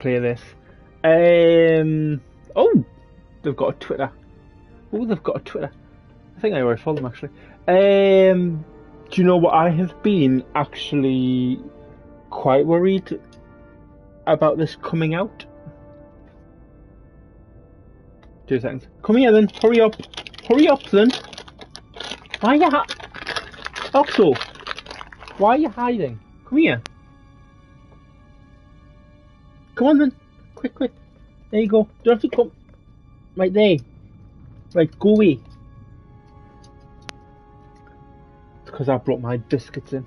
play this. Oh, they've got a Twitter. Oh, they've got a Twitter. I think I already follow them actually. Do you know what? I have been actually quite worried about this coming out. 2 seconds. Come here then. Hurry up. Hurry up then. Why are you Oxo, why are you hiding? Come here. Come on then. Quick, quick. There you go. Don't have to come. Right there. Right, go away. It's because I brought my biscuits in.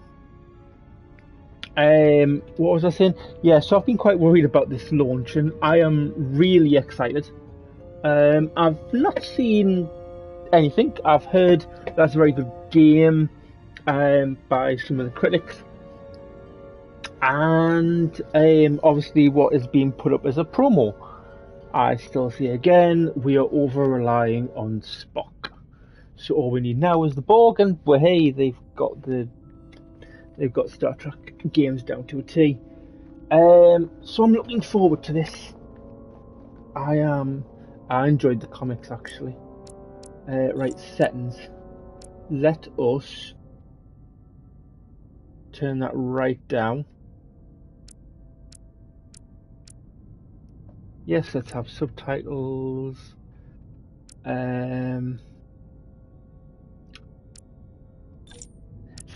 What was I saying? Yeah, so I've been quite worried about this launch, and I am really excited. I've not seen anything. I've heard that's a very good game by some of the critics, and obviously what is being put up as a promo. I still say again, we are over relying on Spock. So all we need now is the Borg, and well, hey, they've got Star Trek games down to a T. So I'm looking forward to this. I enjoyed the comics actually. Right, settings. Let us turn that right down. Yes, let's have subtitles.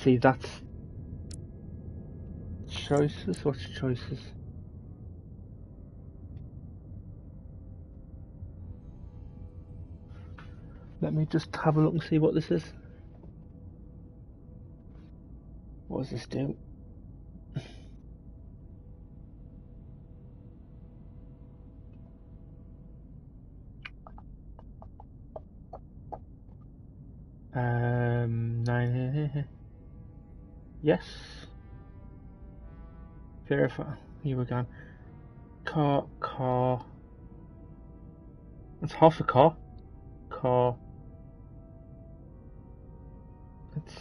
See, that's choices. What's choices? Let me just have a look and see what this is. What does this do? Yes. Verify. Here we go. Car. It's half a car. Car. It's.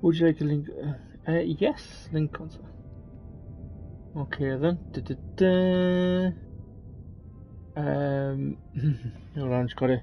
Would you like a link? Yes, link console. Okay then. Hold on, just got it.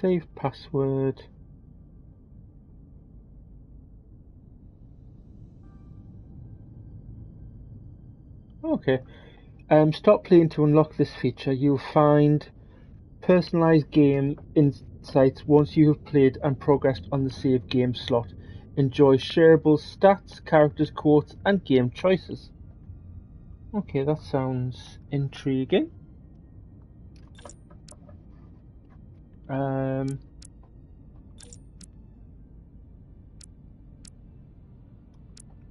Save password. Okay. Stop playing to unlock this feature. You'll find personalized game insights once you have played and progressed on the save game slot. Enjoy shareable stats, characters, quotes, and game choices. Okay, that sounds intriguing.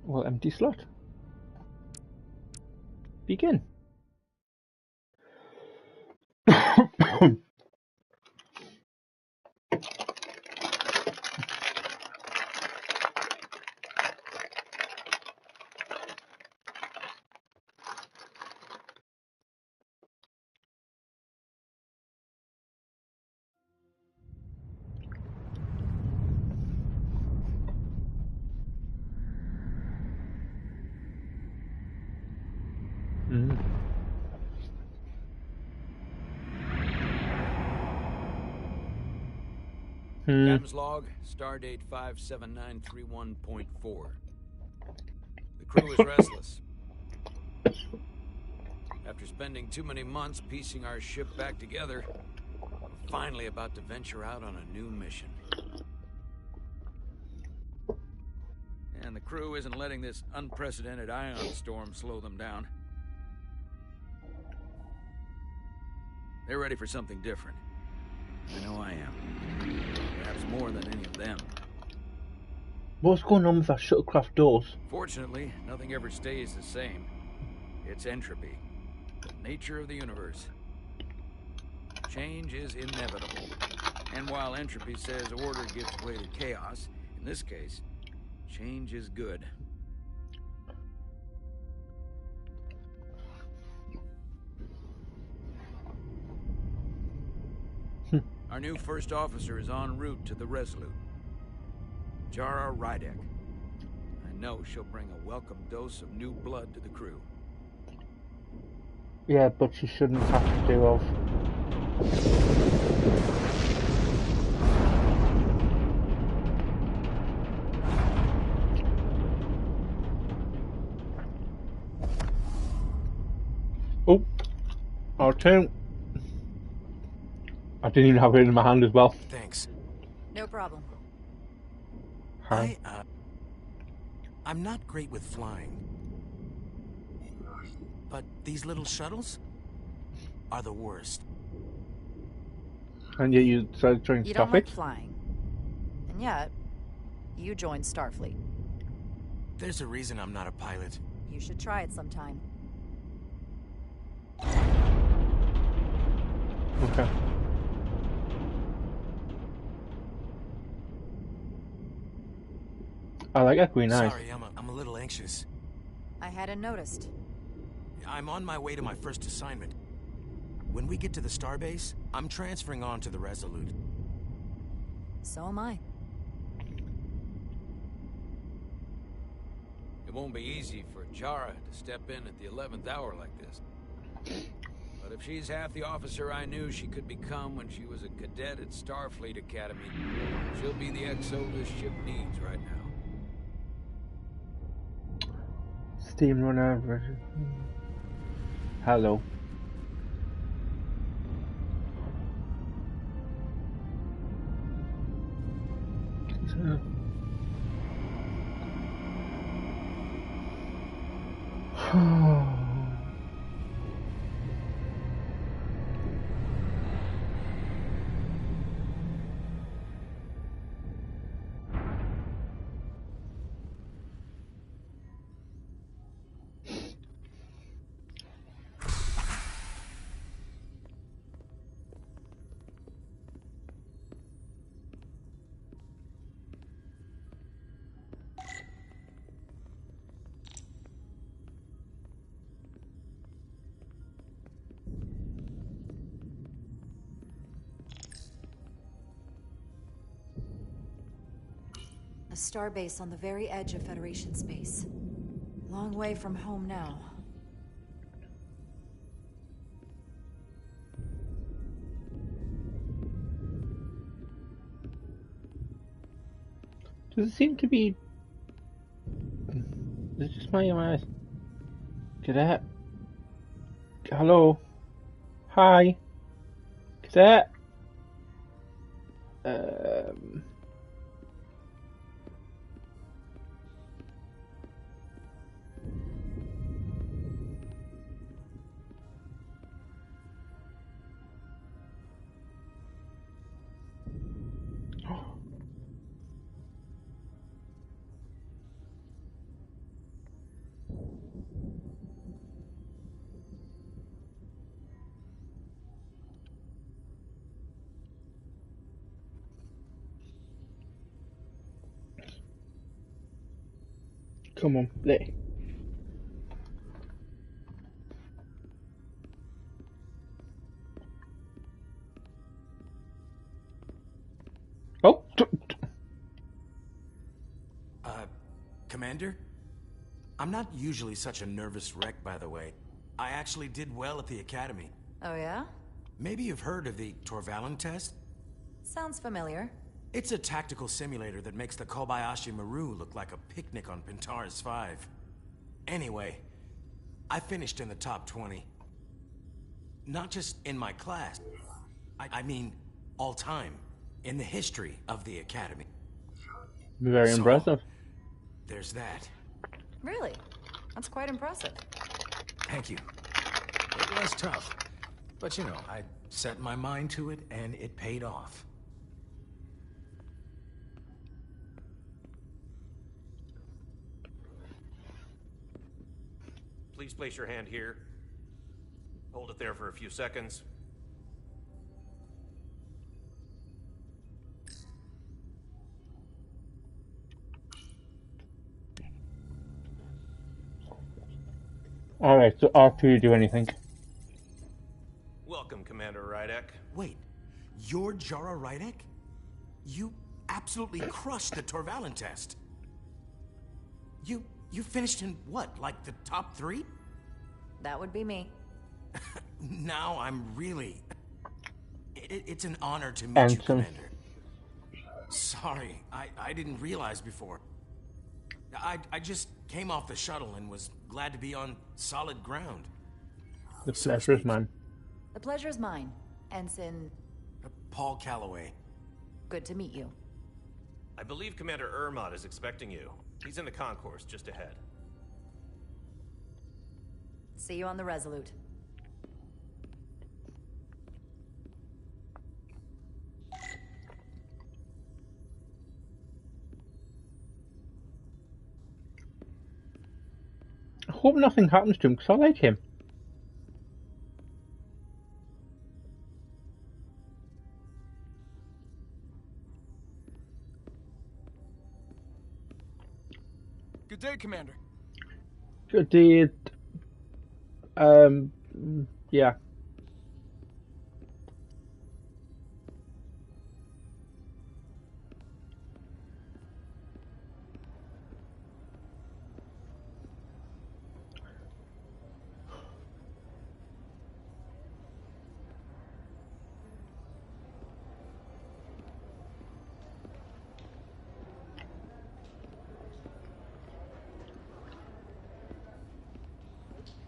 Well, empty slot. Begin. Captain's log, stardate 57931.4. The crew is restless. After spending too many months piecing our ship back together, we're finally about to venture out on a new mission. And the crew isn't letting this unprecedented ion storm slow them down. They're ready for something different. I know I am. Perhaps more than any of them. What's going on with our shuttlecraft doors? Fortunately, nothing ever stays the same. It's entropy. The nature of the universe. Change is inevitable. And while entropy says order gives way to chaos, in this case, change is good. Our new first officer is en route to the Resolute. Jara Rydek. I know she'll bring a welcome dose of new blood to the crew. Yeah, but she shouldn't have to do of. Oh, our turn. I didn't even have it in my hand as well. Thanks. No problem. Hi. I'm not great with flying. But these little shuttles are the worst. And yet you decided to join You don't like Starfleet? flying. And yet, you joined Starfleet. There's a reason I'm not a pilot. You should try it sometime. Okay. I like that green eyes. Sorry, I'm a little anxious. I hadn't noticed. I'm on my way to my first assignment. When we get to the starbase, I'm transferring on to the Resolute. So am I. It won't be easy for Jara to step in at the 11th hour like this. But if she's half the officer I knew she could become when she was a cadet at Starfleet Academy, she'll be the XO this ship needs right now. Steam runner. Hello. A starbase on the very edge of Federation space. Long way from home now. Does it seem to be... Is it just my eyes? Cadet? Hello? Hi? Cadet? Come on, there. Oh! Commander? I'm not usually such a nervous wreck, by the way. I actually did well at the Academy. Oh yeah? Maybe you've heard of the Torvalin test? Sounds familiar. It's a tactical simulator that makes the Kobayashi Maru look like a picnic on Pintaris 5. Anyway, I finished in the top 20. Not just in my class. I mean, all time. In the history of the Academy. Very impressive. There's that. Really? That's quite impressive. Thank you. It was tough. But you know, I set my mind to it and it paid off. Please place your hand here. Hold it there for a few seconds. Alright, so after you do anything. Welcome, Commander Rydek. Wait, you're Jara Rydek? You absolutely crushed the Torvalin test. You finished in what, like the top 3? That would be me. Now I'm really... It's an honor to meet you, Handsome. Commander. Sorry, I didn't realize before. I just came off the shuttle and was glad to be on solid ground. The pleasure is mine. The pleasure is mine, Ensign. Paul Calloway. Good to meet you. I believe Commander Ermot is expecting you. He's in the concourse just ahead. See you on the Resolute. I hope nothing happens to him because I like him. Good day, Commander. Good day. Yeah.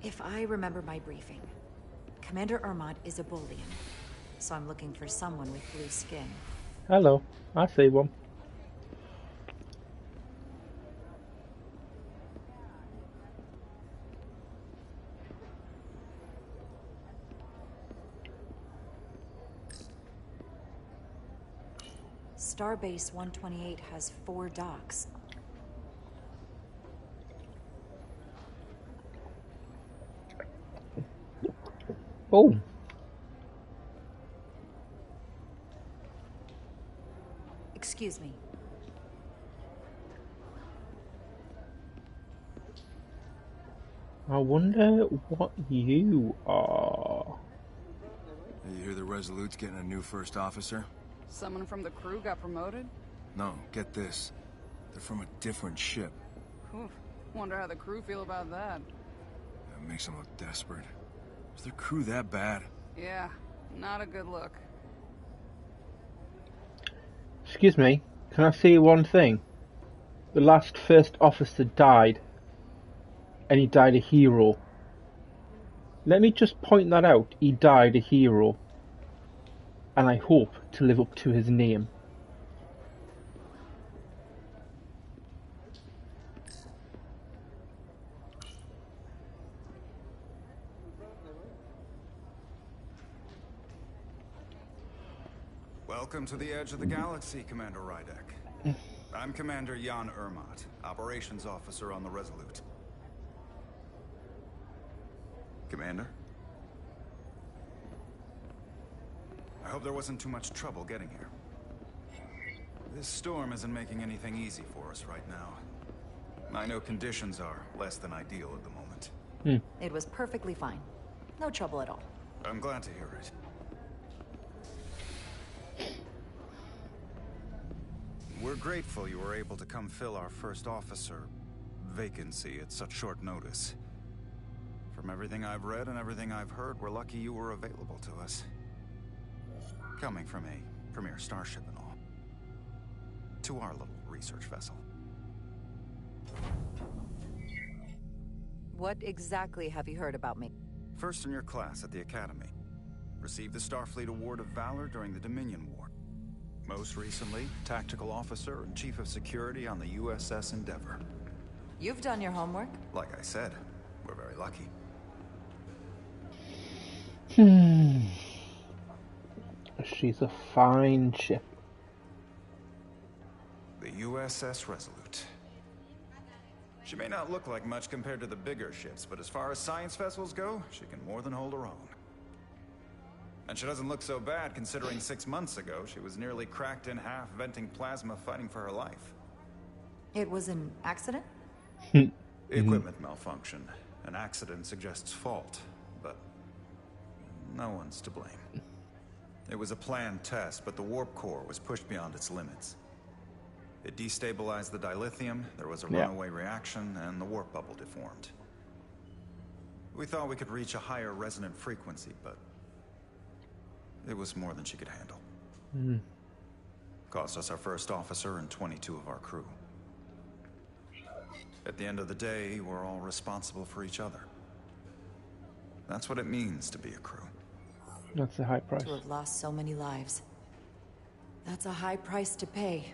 If I remember my briefing, Commander Ermot is a Bolian, so I'm looking for someone with blue skin. Hello. I see one. Starbase 128 has 4 docks. Oh. Excuse me. I wonder what you are. You hear the Resolute's getting a new first officer? Someone from the crew got promoted? No, get this. They're from a different ship. Oof. Wonder how the crew feel about that. That makes them look desperate. Is their crew that bad? Yeah, not a good look. Excuse me, can I say one thing? The last first officer died, and he died a hero. Let me just point that out, he died a hero. And I hope to live up to his name. Welcome to the edge of the galaxy, Commander Rydek. I'm Commander Jan Ermot, Operations Officer on the Resolute. Commander? I hope there wasn't too much trouble getting here. This storm isn't making anything easy for us right now. I know conditions are less than ideal at the moment. It was perfectly fine. No trouble at all. I'm glad to hear it. We're grateful you were able to come fill our first officer vacancy at such short notice. From everything I've read and everything I've heard, we're lucky you were available to us. Coming from a premier starship and all. To our little research vessel. What exactly have you heard about me? First in your class at the Academy. Received the Starfleet Award of Valor during the Dominion War. Most recently, Tactical Officer and Chief of Security on the USS Endeavor. You've done your homework. Like I said, we're very lucky. She's a fine ship. The USS Resolute. She may not look like much compared to the bigger ships, but as far as science vessels go, she can more than hold her own. And she doesn't look so bad considering 6 months ago she was nearly cracked in half, venting plasma, fighting for her life. It was an accident? Equipment malfunction. An accident suggests fault, but no one's to blame. It was a planned test, but the warp core was pushed beyond its limits. It destabilized the dilithium, there was a runaway reaction, and the warp bubble deformed. We thought we could reach a higher resonant frequency, but it was more than she could handle. Cost us our first officer and 22 of our crew. At the end of the day, we're all responsible for each other. That's what it means to be a crew. That's a high price. To have lost so many lives. That's a high price to pay.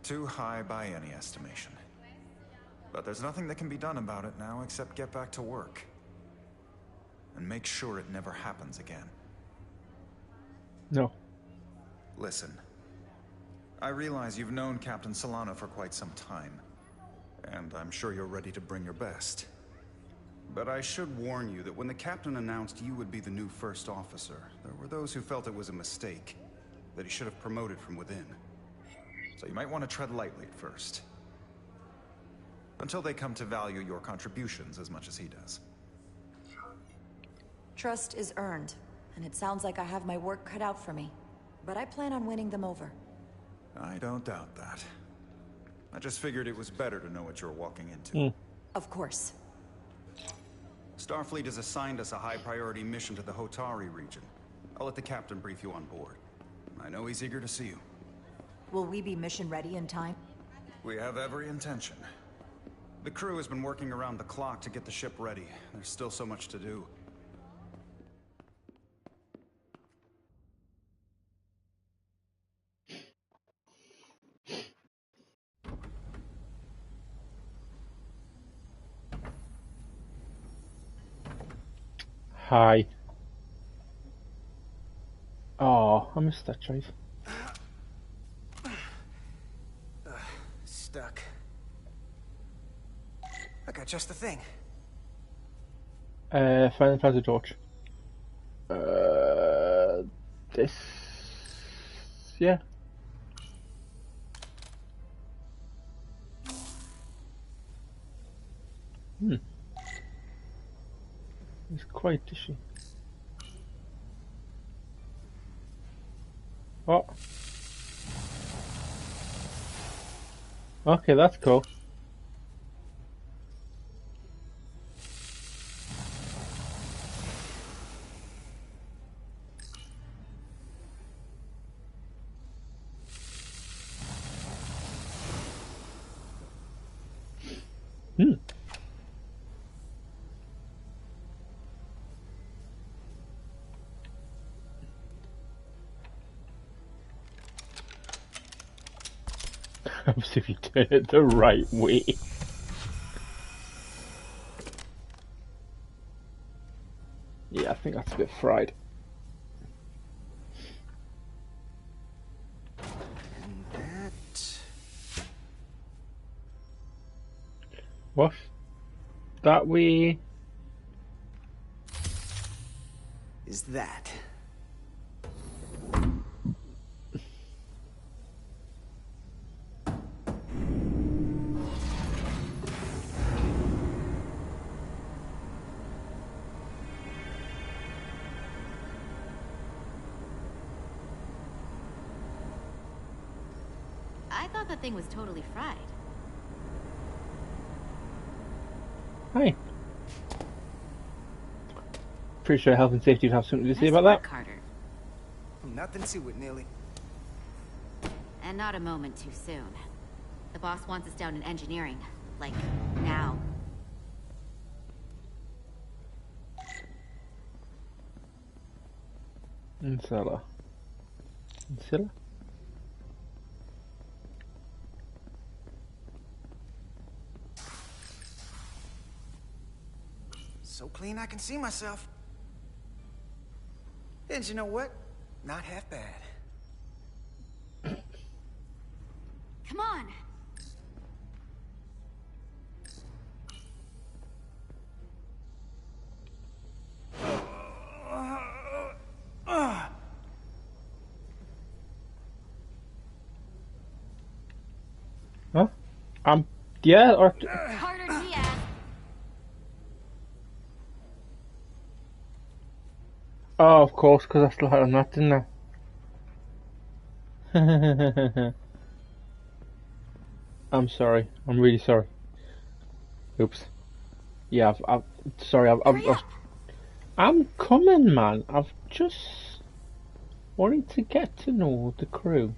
Too high by any estimation. But there's nothing that can be done about it now except get back to work. And make sure it never happens again. No. Listen. I realize you've known Captain Solano for quite some time. And I'm sure you're ready to bring your best. But I should warn you that when the captain announced you would be the new first officer, there were those who felt it was a mistake, that he should have promoted from within. So you might want to tread lightly at first. Until they come to value your contributions as much as he does. Trust is earned, and it sounds like I have my work cut out for me. But I plan on winning them over. I don't doubt that. I just figured it was better to know what you're walking into. Of course. Starfleet has assigned us a high-priority mission to the Hotari region. I'll let the captain brief you on board. I know he's eager to see you. Will we be mission ready in time? We have every intention. The crew has been working around the clock to get the ship ready. There's still so much to do. Hi. Oh, I missed that drive. Stuck. I got just the thing. Find the torch. This. Yeah. It's quite dishy. Oh. Okay, that's cool. If you turn it the right way. Yeah, I think that's a bit fried. And that... What? That way? is that. I thought that thing was totally fried. Hi. Pretty sure health and safety would have something to say Nice about work, that. Carter. Nothing to it, Neely. And not a moment too soon. The boss wants us down in engineering. Like, now. Insella. Insella? So clean I can see myself. And you know what? Not half bad. Come on! Huh? Yeah, or... Carter Diaz! Oh, of course, because I still had on that, didn't I? I'm sorry. I'm really sorry. Oops. Yeah, sorry, I'm coming, man. I've just wanting to get to know the crew.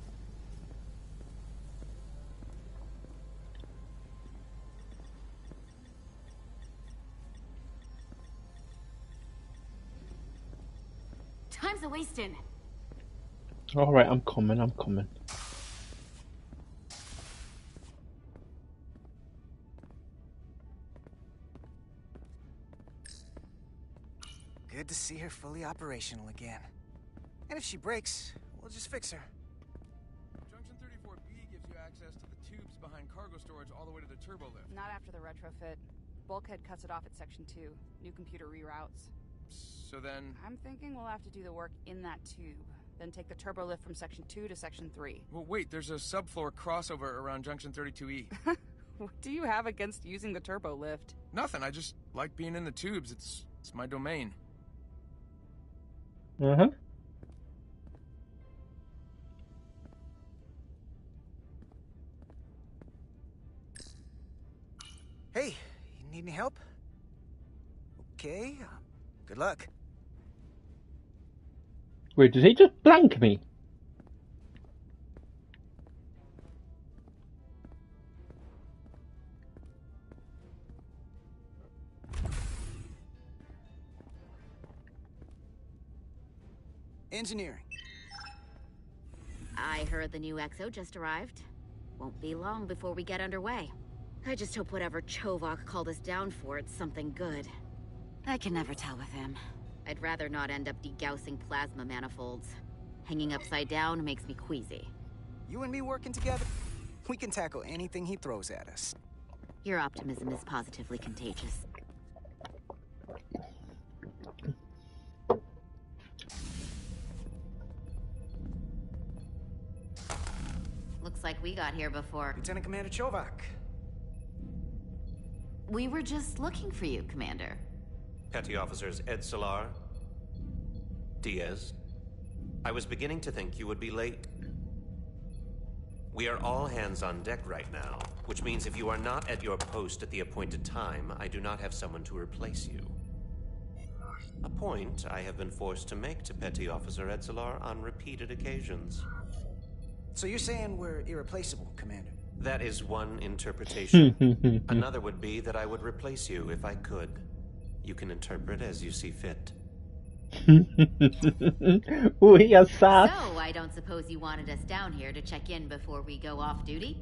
Time's a-wasting. Alright, I'm coming. Good to see her fully operational again. And if she breaks, we'll just fix her. Junction 34B gives you access to the tubes behind cargo storage all the way to the turbo lift. Not after the retrofit. Bulkhead cuts it off at Section 2. New computer reroutes. So then... I'm thinking we'll have to do the work in that tube. Then take the turbo lift from Section 2 to Section 3. Well, wait, there's a subfloor crossover around Junction 32E. What do you have against using the turbo lift? Nothing, I just like being in the tubes. It's my domain. Uh-huh. Hey, you need any help? Okay, good luck. Wait, did he just blank me? Engineering. I heard the new XO just arrived. Won't be long before we get underway. I just hope whatever Chovak called us down for, it's something good. I can never tell with him. I'd rather not end up degaussing plasma manifolds. Hanging upside down makes me queasy. You and me working together, we can tackle anything he throws at us. Your optimism is positively contagious. Looks like we got here before. Lieutenant Commander Chovak. We were just looking for you, Commander. Petty Officers Ed Solar, Diaz. I was beginning to think you would be late. We are all hands on deck right now, which means if you are not at your post at the appointed time, I do not have someone to replace you. A point I have been forced to make to Petty Officer Ed Solar on repeated occasions. So you're saying we're irreplaceable, Commander? That is one interpretation. Another would be that I would replace you if I could. You can interpret as you see fit. We are sad. So, I don't suppose you wanted us down here to check in before we go off duty?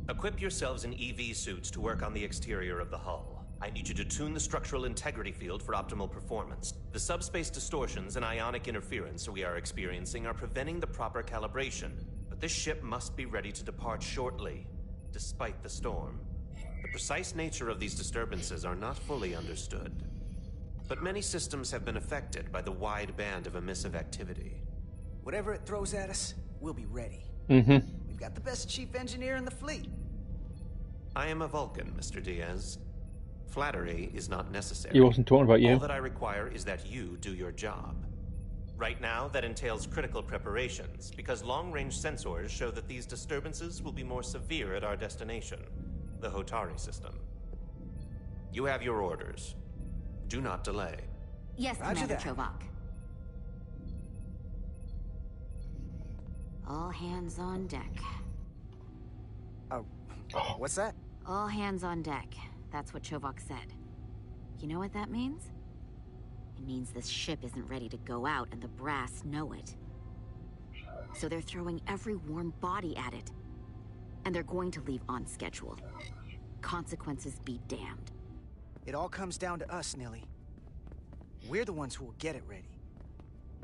Equip yourselves in EV suits to work on the exterior of the hull. I need you to tune the structural integrity field for optimal performance. The subspace distortions and ionic interference we are experiencing are preventing the proper calibration. But this ship must be ready to depart shortly, despite the storm. The precise nature of these disturbances are not fully understood. But many systems have been affected by the wide band of emissive activity. Whatever it throws at us, we'll be ready. Mm-hmm. We've got the best chief engineer in the fleet. I am a Vulcan, Mr. Diaz. Flattery is not necessary. He wasn't talking about you. All that I require is that you do your job. Right now, that entails critical preparations, because long-range sensors show that these disturbances will be more severe at our destination, the Hotari system. You have your orders. Do not delay. Yes, Roger Commander that. Chovak. All hands on deck. Oh, what's that? All hands on deck. That's what Chovak said. You know what that means? It means this ship isn't ready to go out and the brass know it. So they're throwing every warm body at it. And they're going to leave on schedule. Consequences be damned. It all comes down to us, Nilly. We're the ones who will get it ready.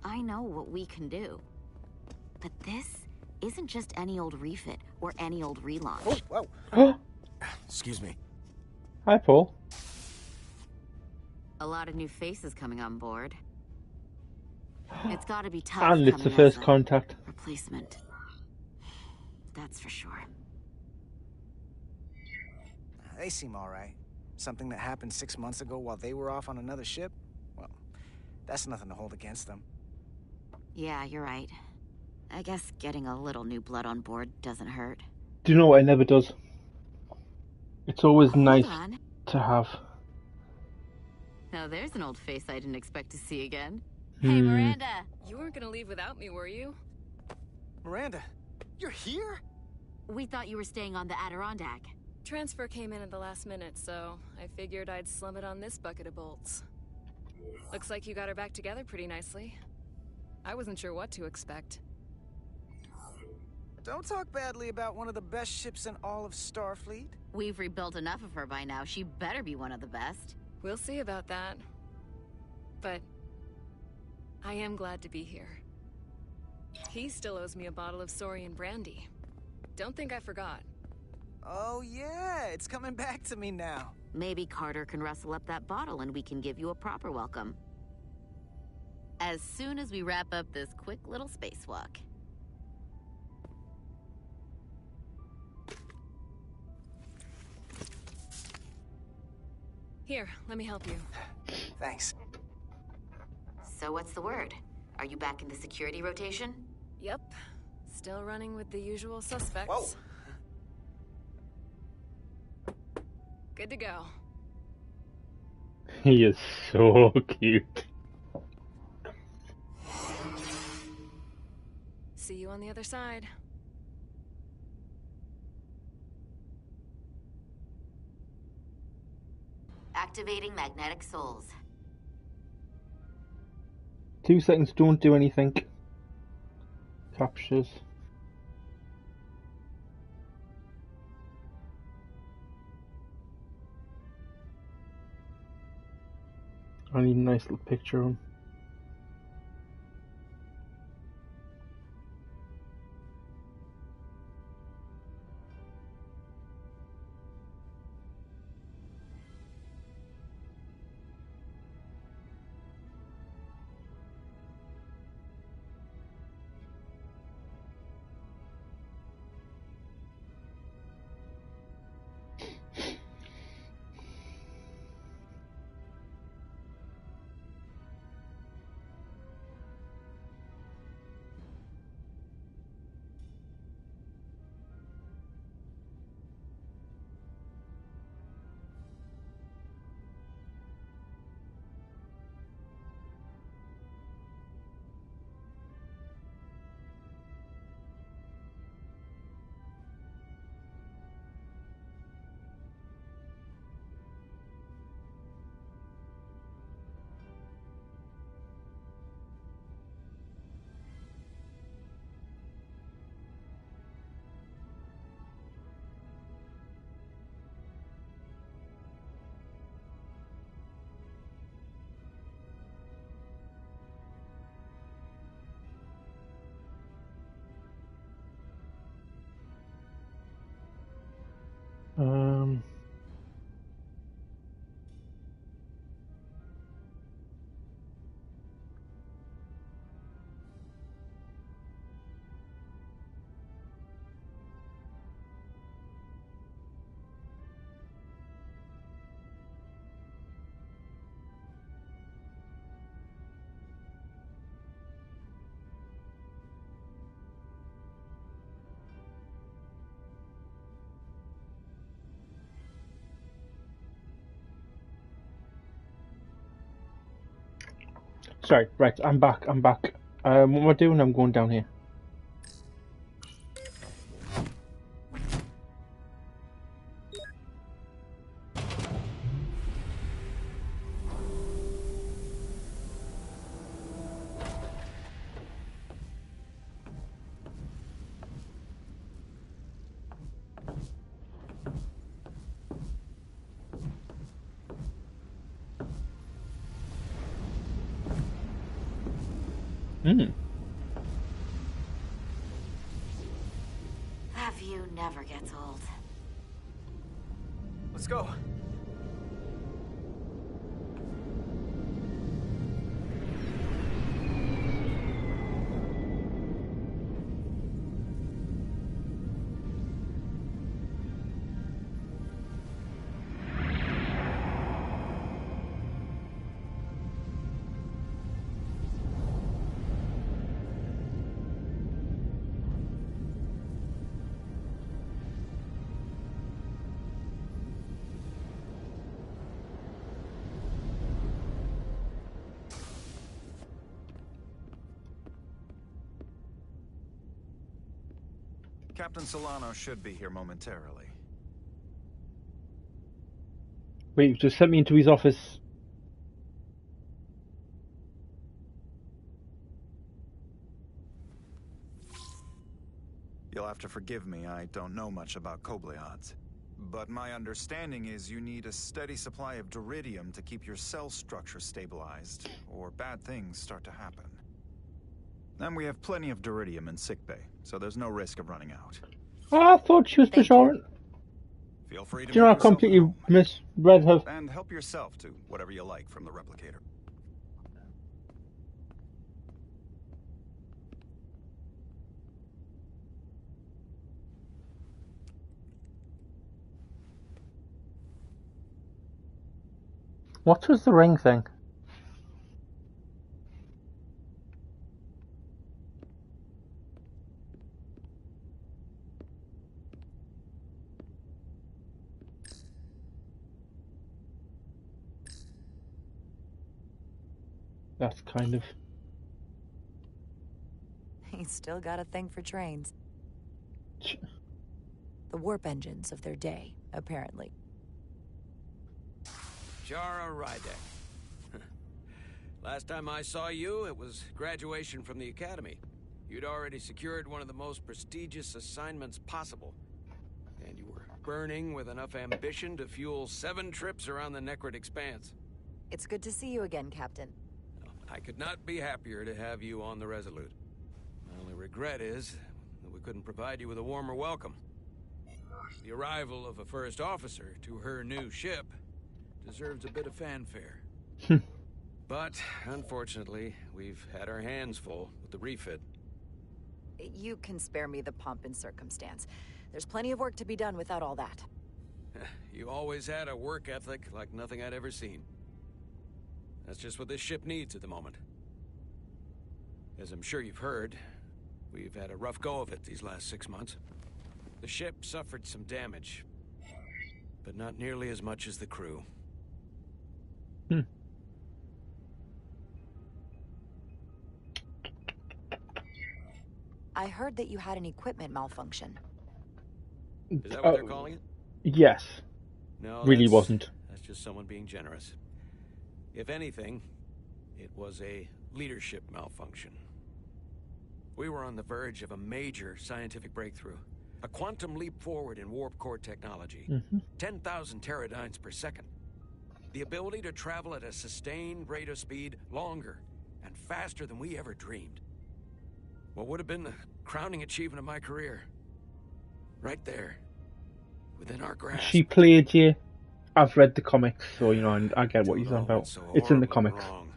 I know what we can do. But this isn't just any old refit or any old relaunch. Oh, whoa. Excuse me. Hi, Paul. A lot of new faces coming on board. It's gotta be tough And it's the coming first as a contact. replacement. That's for sure. They seem all right. Something that happened 6 months ago while they were off on another ship? Well, that's nothing to hold against them. Yeah, you're right. I guess getting a little new blood on board doesn't hurt. Do you know what? It never does. It's always nice Hold on. to have. Now there's an old face I didn't expect to see again. Hmm. Hey, Miranda! You weren't gonna leave without me, were you? Miranda, you're here? We thought you were staying on the Adirondack. Transfer came in at the last minute, so I figured I'd slum it on this bucket of bolts. Looks like you got her back together pretty nicely. I wasn't sure what to expect. Don't talk badly about one of the best ships in all of Starfleet. We've rebuilt enough of her by now. She better be one of the best. We'll see about that. But I am glad to be here. He still owes me a bottle of Saurian brandy. Don't think I forgot. Oh yeah, it's coming back to me now. Maybe Carter can rustle up that bottle and we can give you a proper welcome. As soon as we wrap up this quick little spacewalk. Here, let me help you. Thanks. So what's the word? Are you back in the security rotation? Yep. Still running with the usual suspects. Whoa. Good to go. He is so cute. See you on the other side. Activating magnetic souls. 2 seconds, don't do anything. Captures. I need a nice little picture of him. Um, Sorry, right, I'm back. What am I doing? I'm going down here. Hmm. That view never gets old. Let's go. Captain Solano should be here momentarily. Wait, you've just sent me into his office. You'll have to forgive me, I don't know much about Kobleods. But my understanding is you need a steady supply of duridium to keep your cell structure stabilized, or bad things start to happen. And we have plenty of duridium in sickbay, so there's no risk of running out. I thought she was Bajoran. Feel free to Do you know I make yourself at completely home. misread her? And help yourself to whatever you like from the replicator. What was the ring thing? That's kind of... He's still got a thing for trains. The warp engines of their day, apparently. Jara Rydek. Last time I saw you, it was graduation from the academy. You'd already secured one of the most prestigious assignments possible. And you were burning with enough ambition to fuel 7 trips around the Necrid Expanse. It's good to see you again, Captain. I could not be happier to have you on the Resolute. My only regret is that we couldn't provide you with a warmer welcome. The arrival of a first officer to her new ship deserves a bit of fanfare. But, unfortunately, we've had our hands full with the refit. You can spare me the pomp and circumstance. There's plenty of work to be done without all that. You always had a work ethic like nothing I'd ever seen. That's just what this ship needs at the moment. As I'm sure you've heard, we've had a rough go of it these last 6 months. The ship suffered some damage, but not nearly as much as the crew. I heard that you had an equipment malfunction. Is that what they're calling it? Yes. No, really wasn't. That's just someone being generous. If anything, it was a leadership malfunction. We were on the verge of a major scientific breakthrough. A quantum leap forward in warp core technology. 10,000 teradynes per second. The ability to travel at a sustained rate of speed longer and faster than we ever dreamed. What would have been the crowning achievement of my career. Right there. Within our grasp. She played you. I've read the comics, so you know, and I get what you're talking about. It's in the comics. Wrong.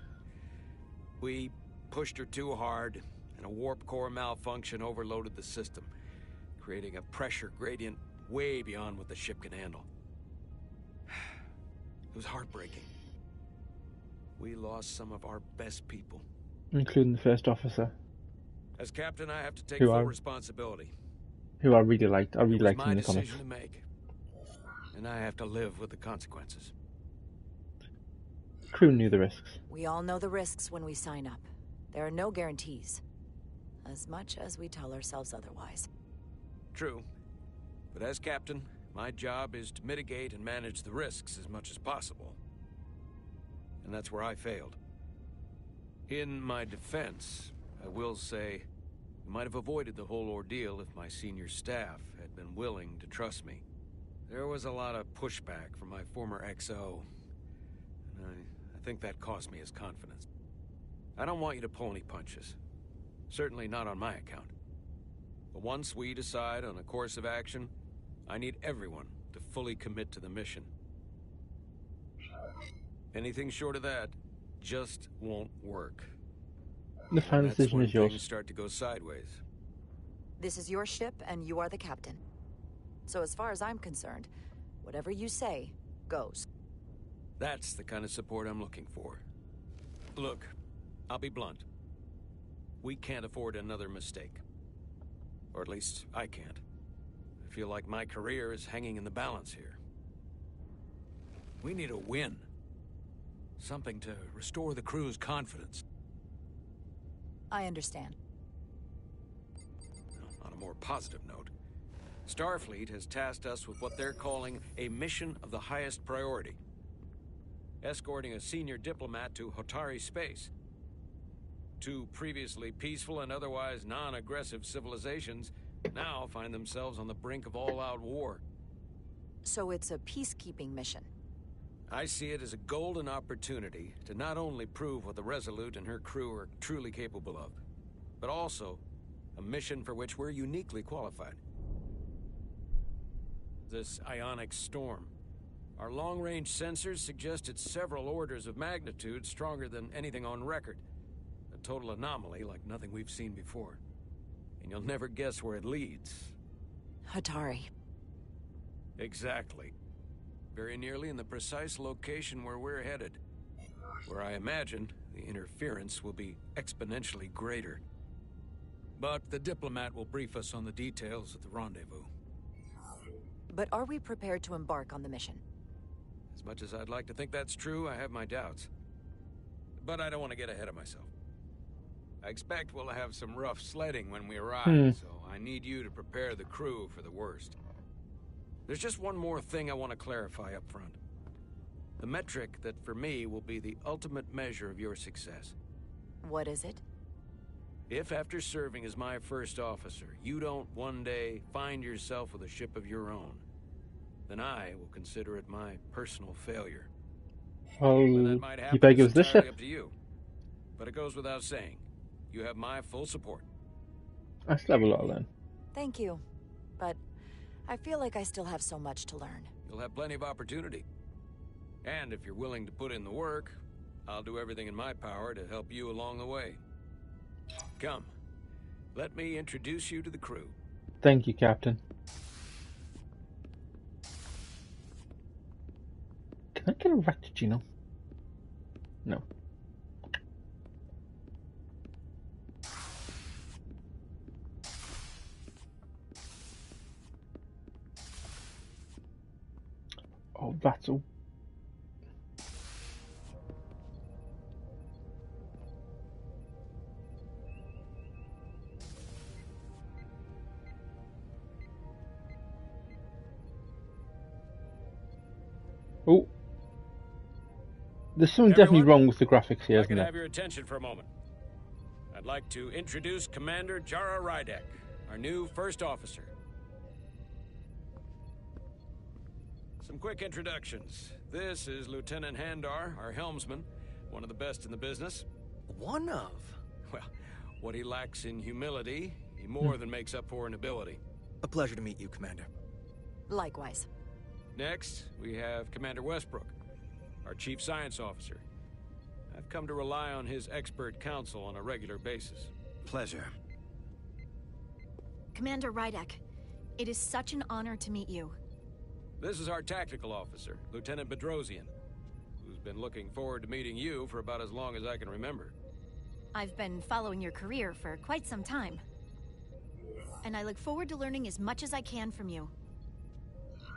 We pushed her too hard, and a warp core malfunction overloaded the system, creating a pressure gradient way beyond what the ship can handle. It was heartbreaking. We lost some of our best people. Including the first officer. As captain, I have to take full responsibility. Who I really liked. I really liked him in the comics. It was my decision to make. And I have to live with the consequences. Crew knew the risks. We all know the risks when we sign up. There are no guarantees. As much as we tell ourselves otherwise. True. But as captain, my job is to mitigate and manage the risks as much as possible. And that's where I failed. In my defense, I will say, we might have avoided the whole ordeal if my senior staff had been willing to trust me. There was a lot of pushback from my former XO, and I think that cost me his confidence. I don't want you to pull any punches. Certainly not on my account. But once we decide on a course of action, I need everyone to fully commit to the mission. Anything short of that just won't work. The final That's decision when is yours. things start to go sideways. This is your ship, and you are the captain. So as far as I'm concerned, whatever you say, goes. That's the kind of support I'm looking for. Look, I'll be blunt. We can't afford another mistake. Or at least, I can't. I feel like my career is hanging in the balance here. We need a win. Something to restore the crew's confidence. I understand. On a more positive note, Starfleet has tasked us with what they're calling a mission of the highest priority. Escorting a senior diplomat to Hotari space. Two previously peaceful and otherwise non-aggressive civilizations now find themselves on the brink of all-out war. So it's a peacekeeping mission. I see it as a golden opportunity to not only prove what the Resolute and her crew are truly capable of, but also a mission for which we're uniquely qualified. This ionic storm. Our long-range sensors suggest it's several orders of magnitude stronger than anything on record. A total anomaly like nothing we've seen before. And you'll never guess where it leads. Hotari. Exactly. Very nearly in the precise location where we're headed. Where I imagine the interference will be exponentially greater. But the diplomat will brief us on the details at the rendezvous. But are we prepared to embark on the mission? As much as I'd like to think that's true, I have my doubts. But I don't want to get ahead of myself. I expect we'll have some rough sledding when we arrive, so I need you to prepare the crew for the worst. There's just one more thing I want to clarify up front. The metric that for me will be the ultimate measure of your success. What is it? If after serving as my first officer, you don't one day find yourself with a ship of your own, then I will consider it my personal failure. Oh, that might happen, you better give us this entirely ship. up to you. But it goes without saying, you have my full support. I still have a lot then. Thank you. But I feel like I still have so much to learn. You'll have plenty of opportunity. And if you're willing to put in the work, I'll do everything in my power to help you along the way. Come, let me introduce you to the crew. Thank you, Captain. Can I get a Rectigino? No. Oh, that's all. Oh. There's something definitely wrong with the graphics here, I isn't can there? have your attention for a moment. I'd like to introduce Commander Jara Rydek, our new first officer. Some quick introductions. This is Lieutenant Handar, our helmsman, one of the best in the business. One of? Well, what he lacks in humility, he more than makes up for in ability. A pleasure to meet you, Commander. Likewise. Next, we have Commander Westbrook, our chief science officer. I've come to rely on his expert counsel on a regular basis. Pleasure. Commander Rydek, it is such an honor to meet you. This is our tactical officer, Lieutenant Bedrosian, who's been looking forward to meeting you for about as long as I can remember. I've been following your career for quite some time. And I look forward to learning as much as I can from you.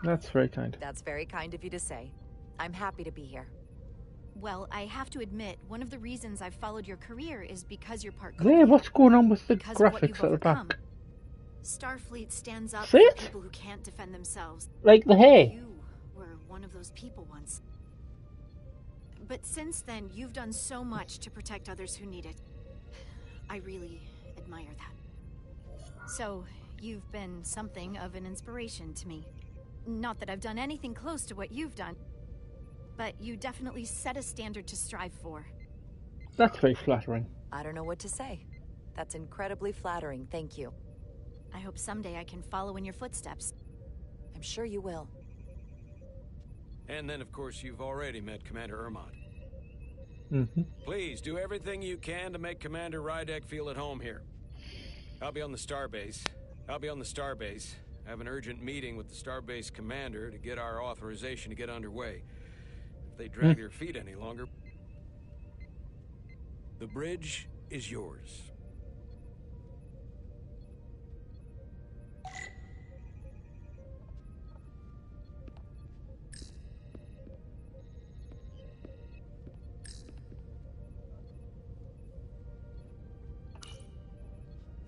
That's very kind. That's very kind of you to say. I'm happy to be here. Well, I have to admit, one of the reasons I've followed your career is because you're part Yeah, what's going on with the because of what graphics you've at the overcome. back? Starfleet stands up See for it? people who can't defend themselves. Like the hair. You were one of those people once. But since then, you've done so much to protect others who need it. I really admire that. So, you've been something of an inspiration to me. Not that I've done anything close to what you've done, but you definitely set a standard to strive for. That's very flattering. I don't know what to say. That's incredibly flattering, thank you. I hope someday I can follow in your footsteps. I'm sure you will. And then, of course, you've already met Commander Ermont. Mm-hmm. Please, do everything you can to make Commander Rydek feel at home here. I'll be on the starbase. I have an urgent meeting with the starbase commander to get our authorization to get underway. If they drag their feet any longer... The bridge is yours.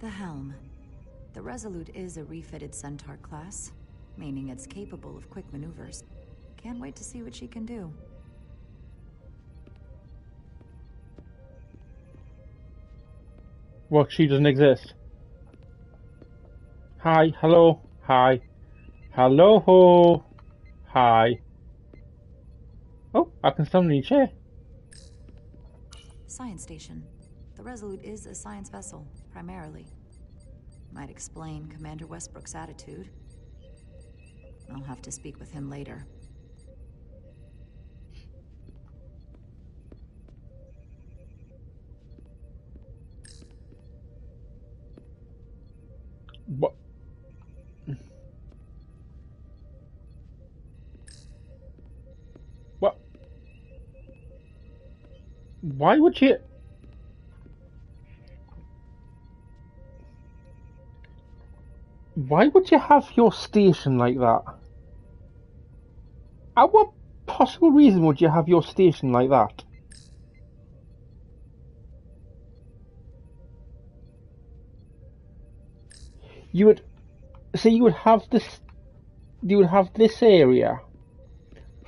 The helm. The Resolute is a refitted Centaur class, meaning it's capable of quick maneuvers. Can't wait to see what she can do. What, she doesn't exist? Hi, hello, hi. Hello, ho. Hi. Oh, I can stand in your chair. Science station. The Resolute is a science vessel, primarily. Might explain Commander Westbrook's attitude. I'll have to speak with him later. What? What? Why would you... Why would you have your station like that? At what possible reason would you have your station like that? You would... So you would have this... You would have this area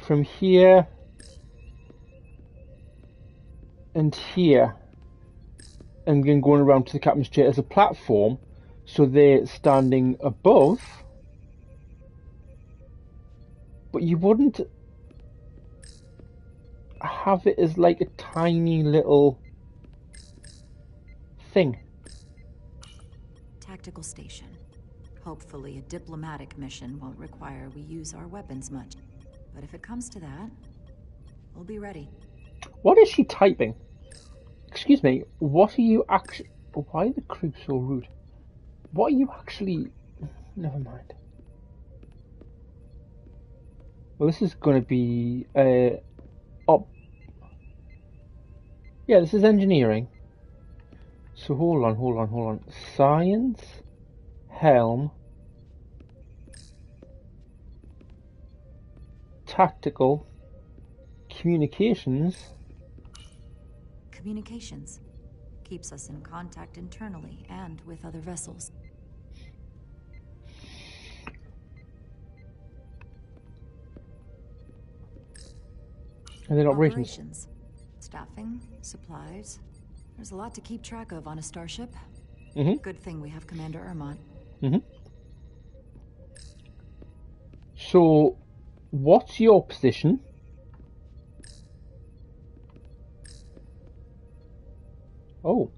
from here and here, and then going around to the captain's chair as a platform, so they're standing above, but you wouldn't have it as like a tiny little thing. Tactical station. Hopefully a diplomatic mission won't require we use our weapons much. But if it comes to that, we'll be ready. What is she typing? Excuse me, what are you actually... Why are the crew so rude? What are you actually... Never mind. Well, this is going to be... Yeah, this is engineering. So hold on. Science, helm, tactical, communications. Communications. Keeps us in contact internally and with other vessels. And then operations. Staffing, supplies. There's a lot to keep track of on a starship. Good thing we have Commander Ermont. So, what's your position? Oh.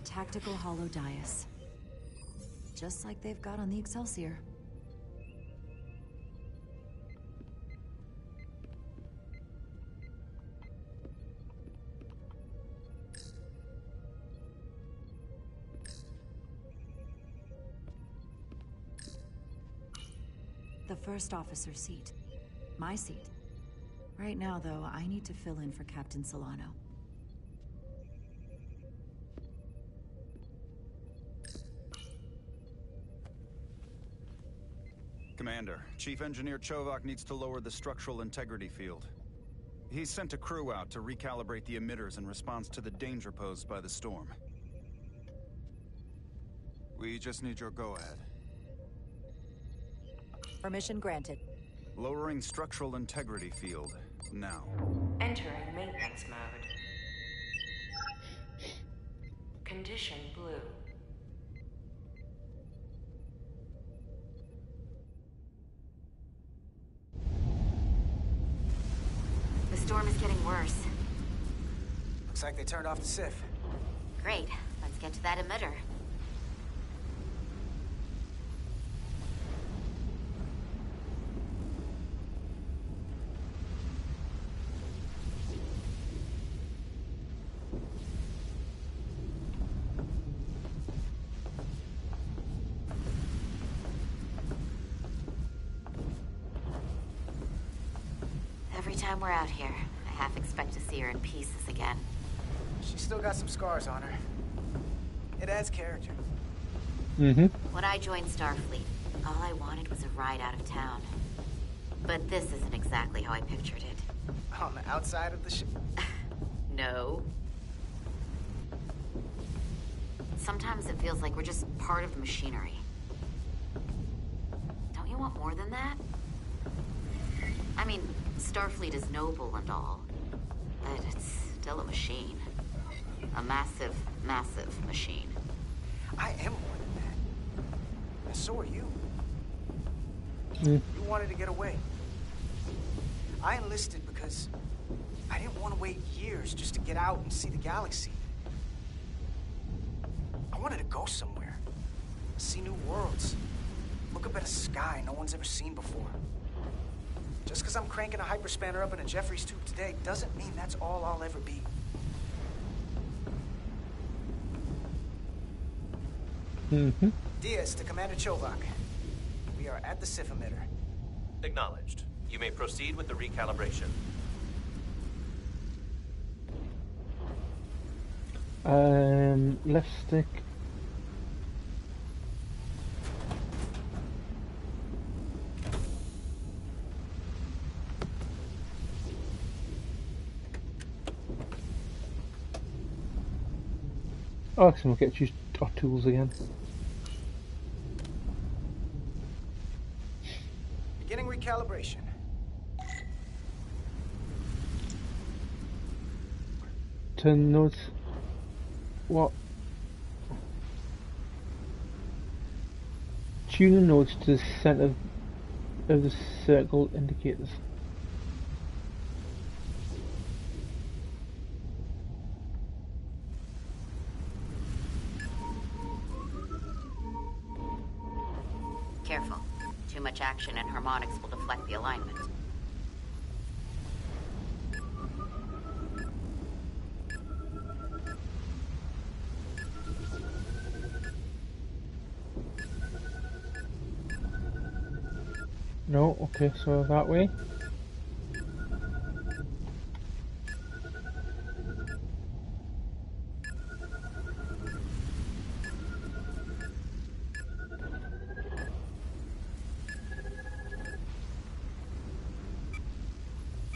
Tactical hollow dais. Just like they've got on the Excelsior. The first officer's seat. My seat. Right now, though, I need to fill in for Captain Solano. Commander, Chief Engineer Chovak needs to lower the structural integrity field. He's sent a crew out to recalibrate the emitters in response to the danger posed by the storm. We just need your go-ahead. Permission granted. Lowering structural integrity field, now. Entering maintenance mode. Condition blue. storm is getting worse. Looks like they turned off the SIF. Great. Let's get to that emitter. Every time we're out here, I half expect to see her in pieces again. She's still got some scars on her. It adds character. When I joined Starfleet, all I wanted was a ride out of town. But this isn't exactly how I pictured it. On the outside of the ship? No. Sometimes it feels like we're just part of the machinery. Don't you want more than that? I mean, Starfleet is noble and all, but it's still a machine. A massive, massive machine. I am more than that. And so are you. You wanted to get away. I enlisted because I didn't want to wait years just to get out and see the galaxy. I wanted to go somewhere. See new worlds. Look up at a sky no one's ever seen before. Just because I'm cranking a hyperspanner up in a Jeffries tube today doesn't mean that's all I'll ever be. Diaz to Commander Chovak. We are at the SIF emitter. Acknowledged. You may proceed with the recalibration. Left stick. Oh, so we'll get to use our tools again. Beginning recalibration. Turn nodes. What? Tune the nodes to the center of the circle indicators. Careful. Too much action and harmonics will deflect the alignment. No, okay, so that way.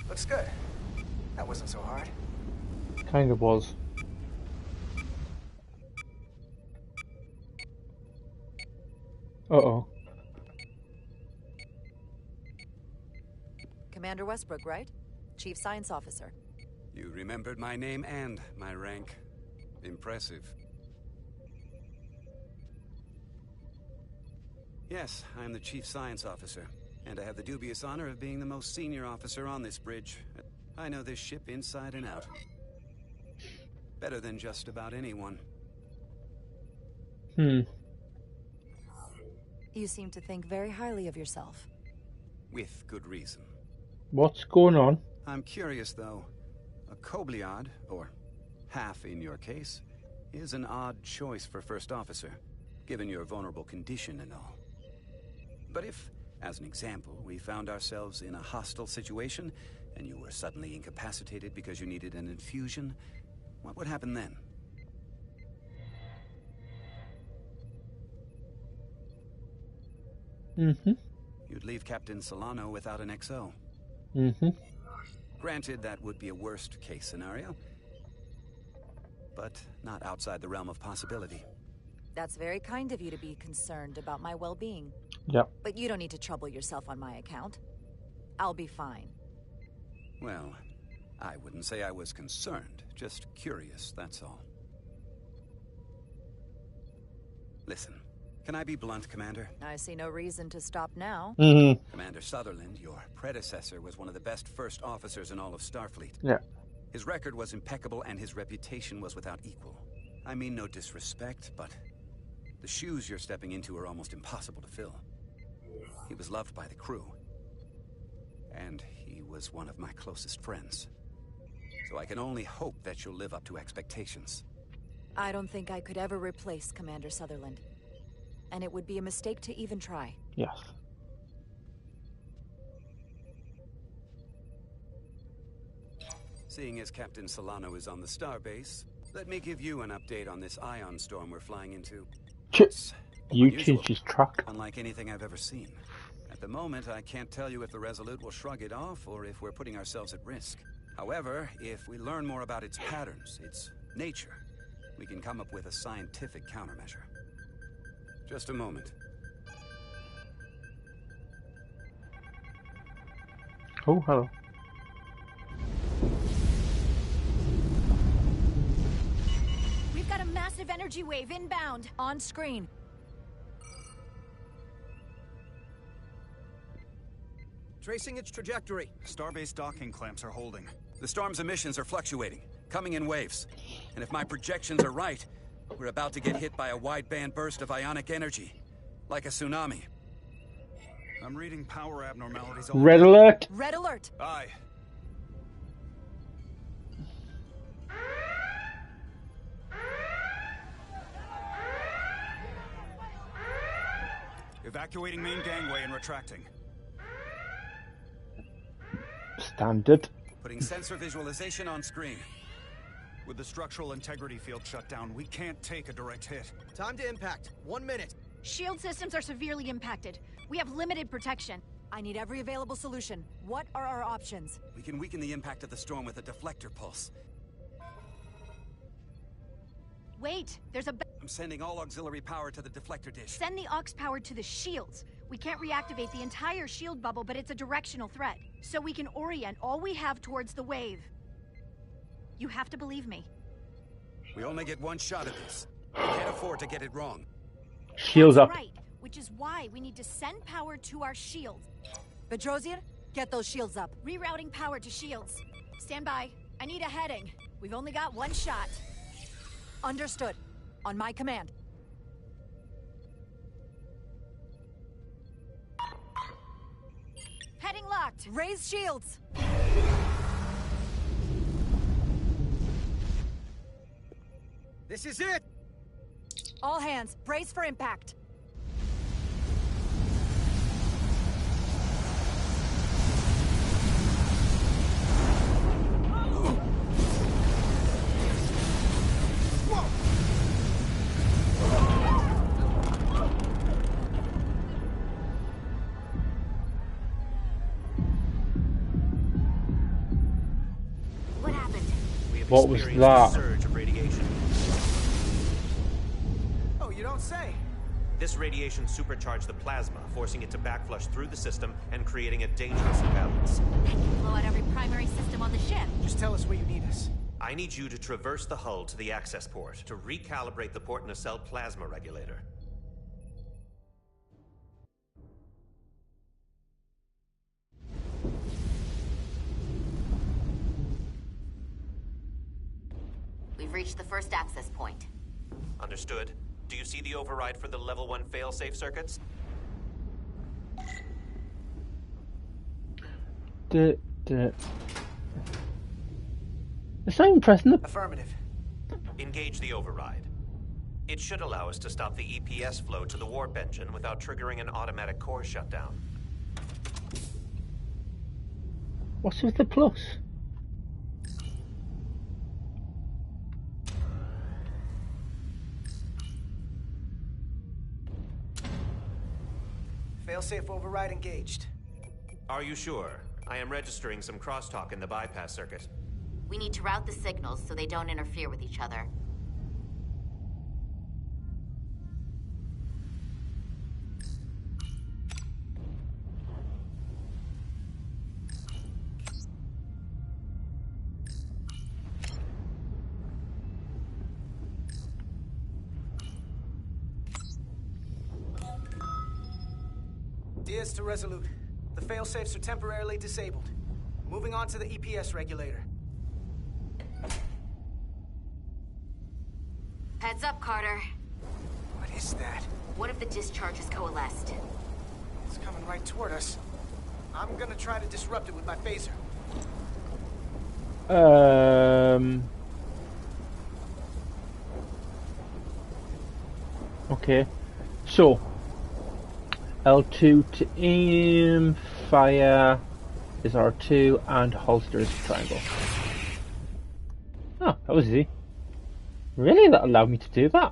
Looks good. That wasn't so hard. Kind of was. Uh-oh. Commander Westbrook, right? Chief Science Officer. You remembered my name and my rank. Impressive. Yes, I'm the Chief Science Officer, and I have the dubious honor of being the most senior officer on this bridge. I know this ship inside and out. Better than just about anyone. You seem to think very highly of yourself. With good reason. What's going on? I'm curious, though. A Kobliad, or half in your case, is an odd choice for first officer, given your vulnerable condition and all. But if, as an example, we found ourselves in a hostile situation, and you were suddenly incapacitated because you needed an infusion, what would happen then? You'd leave Captain Solano without an XO. Granted, that would be a worst-case scenario, but not outside the realm of possibility. That's very kind of you to be concerned about my well-being. Yep. But you don't need to trouble yourself on my account. I'll be fine. Well, I wouldn't say I was concerned, just curious, that's all. Listen, Can I be blunt, Commander? I see no reason to stop now. Commander Sutherland, your predecessor, was one of the best first officers in all of Starfleet. Yeah. His record was impeccable and his reputation was without equal. I mean no disrespect, but the shoes you're stepping into are almost impossible to fill. He was loved by the crew. And he was one of my closest friends. So I can only hope that you'll live up to expectations. I don't think I could ever replace Commander Sutherland. And it would be a mistake to even try. Yes. Seeing as Captain Solano is on the starbase, let me give you an update on this ion storm we're flying into. You changed his track. Unlike anything I've ever seen. At the moment, I can't tell you if the Resolute will shrug it off or if we're putting ourselves at risk. However, if we learn more about its patterns, its nature, we can come up with a scientific countermeasure. Just a moment. Oh, hello. We've got a massive energy wave inbound. On screen. Tracing its trajectory. Starbase docking clamps are holding. The storm's emissions are fluctuating, coming in waves. And if my projections are right, we're about to get hit by a wideband burst of ionic energy. Like a tsunami. I'm reading power abnormalities. Red alert! Red alert! Aye. Evacuating main gangway and retracting. Standard. Putting sensor visualization on screen. With the structural integrity field shut down, we can't take a direct hit. Time to impact. 1 minute. Shield systems are severely impacted. We have limited protection. I need every available solution. What are our options? We can weaken the impact of the storm with a deflector pulse. Wait, there's a... I'm sending all auxiliary power to the deflector dish. Send the aux power to the shields. We can't reactivate the entire shield bubble, but it's a directional threat. So we can orient all we have towards the wave. You have to believe me. We only get one shot at this. We can't afford to get it wrong. Shields up. Right, which is why we need to send power to our shields. Bedrosian, get those shields up. Rerouting power to shields. Stand by. I need a heading. We've only got one shot. Understood. On my command. Heading locked. Raise shields. This is it! All hands, brace for impact. What happened? What was that? Surge of radiation. Oh, you don't say. This radiation supercharged the plasma, forcing it to backflush through the system and creating a dangerous imbalance. That can blow out every primary system on the ship. Just tell us where you need us. I need you to traverse the hull to the access port to recalibrate the port nacelle plasma regulator. We've reached the first access point. Understood. Do you see the override for the level 1 failsafe circuits? It's not even pressing the... Affirmative. Engage the override. It should allow us to stop the EPS flow to the warp engine without triggering an automatic core shutdown. What's with the plus? Failsafe override engaged. Are you sure? I am registering some crosstalk in the bypass circuit. We need to route the signals so they don't interfere with each other. Diaz to Resolute. The failsafes are temporarily disabled. Moving on to the EPS regulator. Heads up, Carter. What is that? What if the discharge is coalesced? It's coming right toward us. I'm gonna try to disrupt it with my phaser. Okay. So, L2 to aim, fire is R2, and holster is triangle. Oh, that was easy. Really? That allowed me to do that?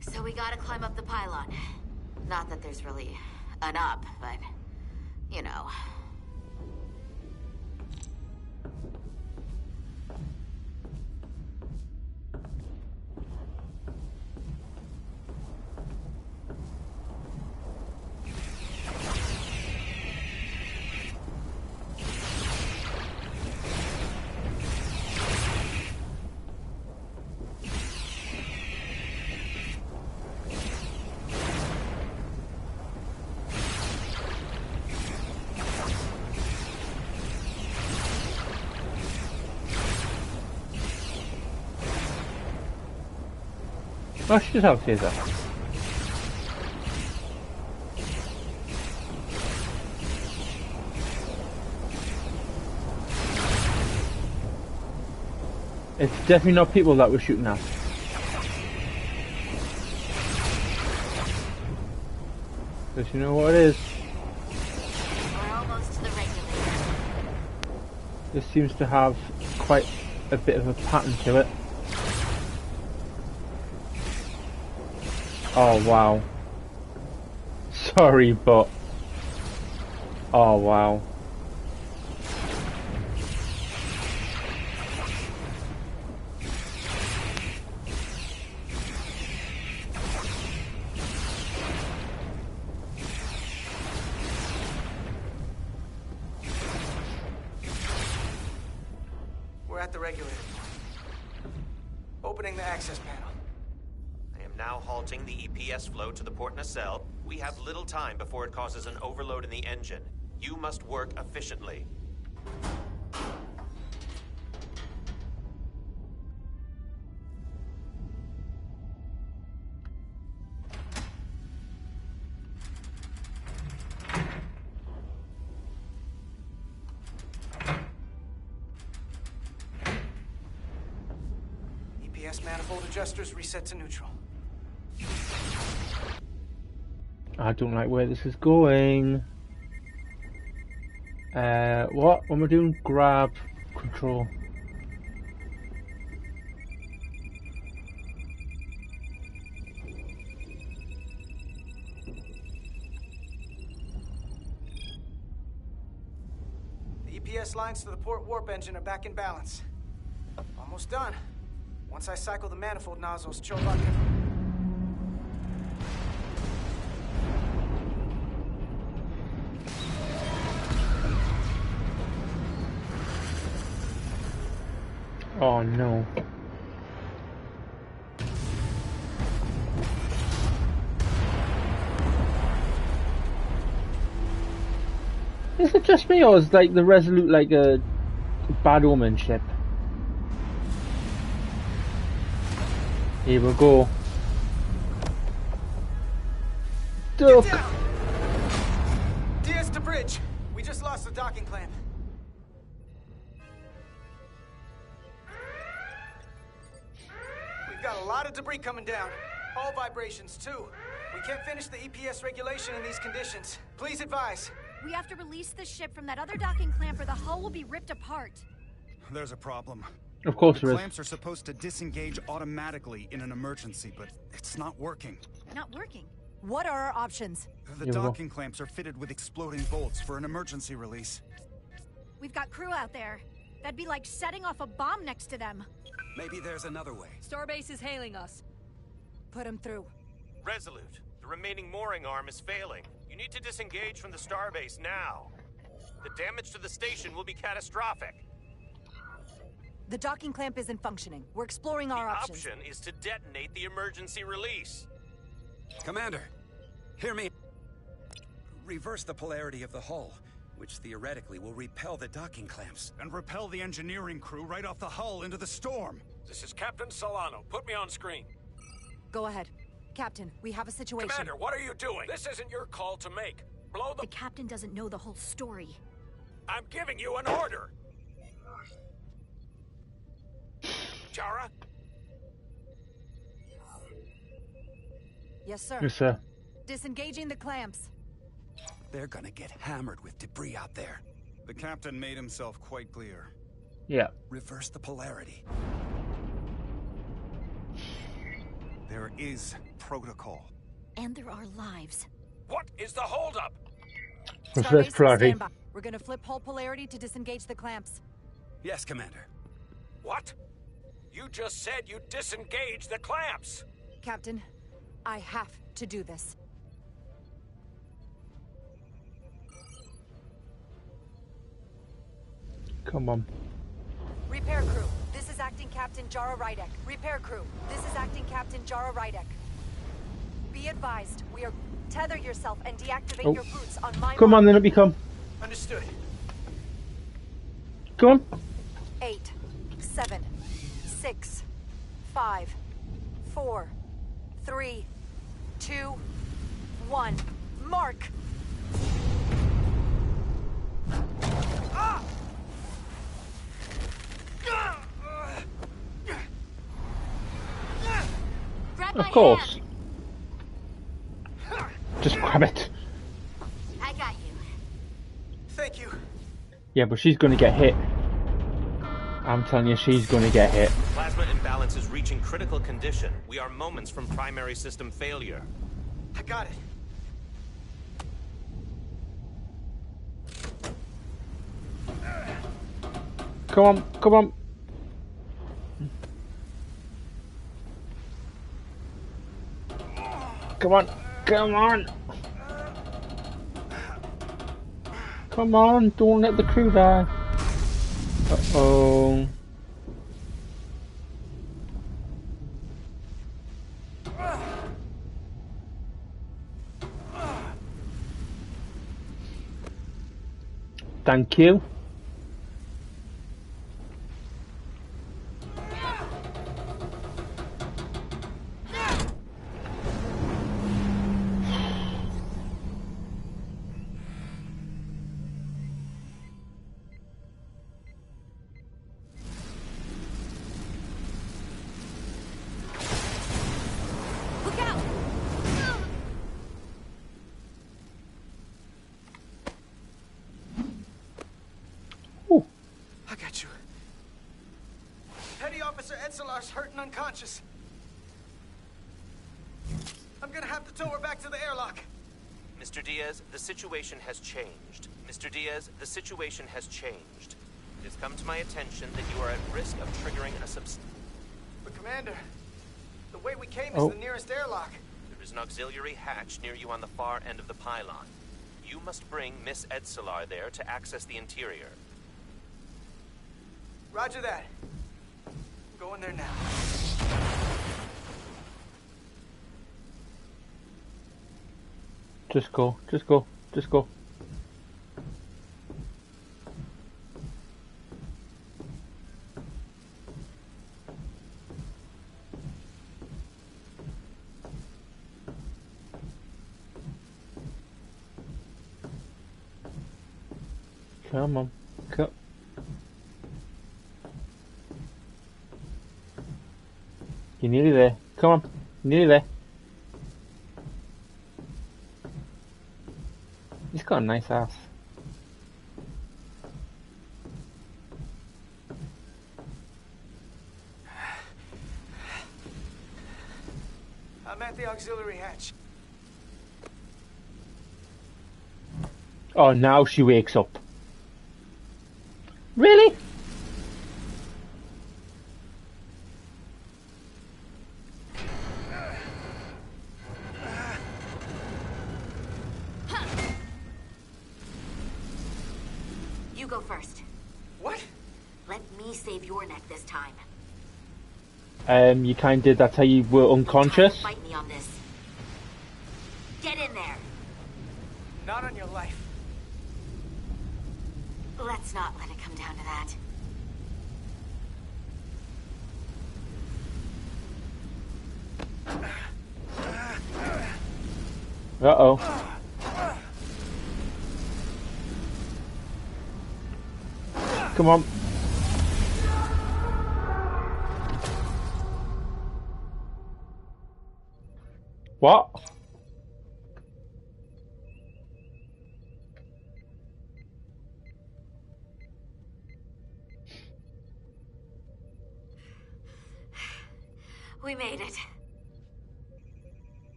So we gotta climb up the pylon. Not that there's really an up, but, you know. Oh, she does have a phaser. It's definitely not people that we're shooting at. Because you know what it is. We're almost to the regulator. This seems to have quite a bit of a pattern to it. Oh wow. Sorry, but... Oh wow. We're at the regulator. Opening the access panel. I am now halting the EPS flow to the port nacelle. We have little time before it causes an overload in the engine. You must work efficiently. EPS manifold adjusters reset to neutral. I don't like where this is going. What am I doing? Grab, control. The EPS lines to the port warp engine are back in balance. Almost done. Once I cycle the manifold nozzles, Chovak can... Oh no. Is it just me, or is like the Resolute like a bad omen ship? Here we go. Duck. Diaz to bridge. We just lost the docking clamp. We've got a lot of debris coming down. Hull vibrations, too. We can't finish the EPS regulation in these conditions. Please advise. We have to release the ship from that other docking clamp or the hull will be ripped apart. There's a problem. Of course the there is. clamps are supposed to disengage automatically in an emergency, but it's not working. Not working? What are our options? The docking clamps are fitted with exploding bolts for an emergency release. We've got crew out there. That'd be like setting off a bomb next to them. Maybe there's another way. Starbase is hailing us. Put him through. Resolute, the remaining mooring arm is failing. You need to disengage from the starbase now. The damage to the station will be catastrophic. The docking clamp isn't functioning. We're exploring our options. The option is to detonate the emergency release. Commander, Hear me. Reverse the polarity of the hull, which theoretically will repel the docking clamps. And repel the engineering crew right off the hull into the storm. This is Captain Solano. Put me on screen. Go ahead. Captain, we have a situation. Commander, what are you doing? This isn't your call to make. Blow the... The captain doesn't know the whole story. I'm giving you an order. Jara? Yes, sir. Yes, sir. Disengaging the clamps. They're gonna get hammered with debris out there. The captain made himself quite clear. Yeah. Reverse the polarity. There is protocol. And there are lives. What is the holdup? Reverse polarity. Stand by. We're gonna flip hull polarity to disengage the clamps. Yes, Commander. What? You just said you disengaged the clamps. Captain, I have to do this. Come on. Repair crew, this is Acting Captain Jara Rydek. Repair crew, this is Acting Captain Jara Rydek. Be advised, we are... Tether yourself and deactivate your boots on my... Come on, then up you come. Understood. Come on. 8, 7, 6, 5, 4, 3, 2, 1. Mark! Grab Of course. Just grab it. I got you. Thank you. Yeah, but she's gonna get hit. I'm telling you, she's gonna get hit. Plasma imbalance is reaching critical condition. We are moments from primary system failure. I got it. Come on, come on. Come on, come on. Come on, don't let the crew die. Uh-oh. Thank you. I got you. Petty Officer Etzelar's hurt and unconscious. I'm gonna have to tow her back to the airlock. Mr. Diaz, the situation has changed. Mr. Diaz, the situation has changed. It has come to my attention that you are at risk of triggering a But Commander, the way we came is the nearest airlock. There is an auxiliary hatch near you on the far end of the pylon. You must bring Miss Etzelar there to access the interior. Roger that. I'm going there now. Just go, just go, just go. Come on, come. You're nearly there. Come on, nearly there. He's got a nice ass. I'm at the auxiliary hatch. Oh, now she wakes up. Really? You go first. What? Let me save your neck this time. You kind of did. That's how you were unconscious. Fight me on this. Get in there. Let's not let it come down to that. Uh-oh. Come on. What? We made it.